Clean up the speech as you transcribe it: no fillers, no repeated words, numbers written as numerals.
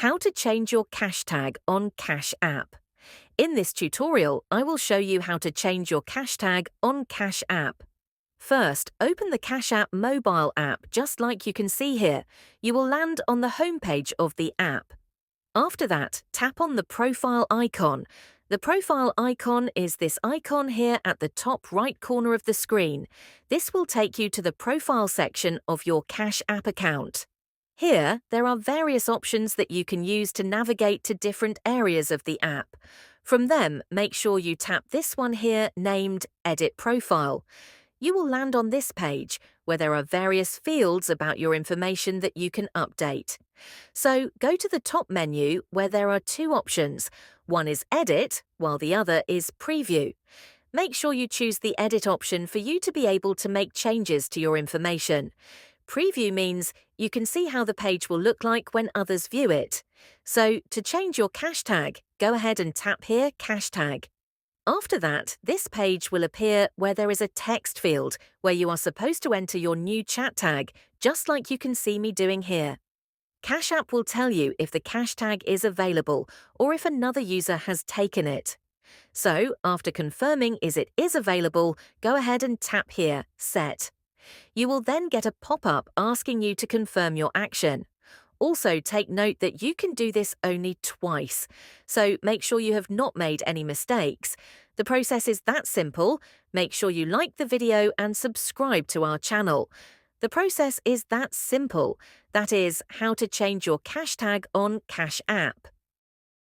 How to change your cash tag on Cash App. In this tutorial, I will show you how to change your cash tag on Cash App. First, open the Cash App mobile app just like you can see here. You will land on the homepage of the app. After that, tap on the profile icon. The profile icon is this icon here at the top right corner of the screen. This will take you to the profile section of your Cash App account. Here, there are various options that you can use to navigate to different areas of the app. From them, make sure you tap this one here named Edit Profile. You will land on this page, where there are various fields about your information that you can update. So, go to the top menu where there are two options. One is Edit, while the other is Preview. Make sure you choose the Edit option for you to be able to make changes to your information. Preview means you can see how the page will look like when others view it. So, to change your cash tag, go ahead and tap here Cash Tag. After that, this page will appear where there is a text field where you are supposed to enter your new chat tag, just like you can see me doing here. Cash App will tell you if the cash tag is available or if another user has taken it. So, after confirming it is available, go ahead and tap here Set. You will then get a pop-up asking you to confirm your action. Also, take note that you can do this only twice, so make sure you have not made any mistakes. The process is that simple. Make sure you like the video and subscribe to our channel. The process is that simple. That is how to change your cash tag on Cash App.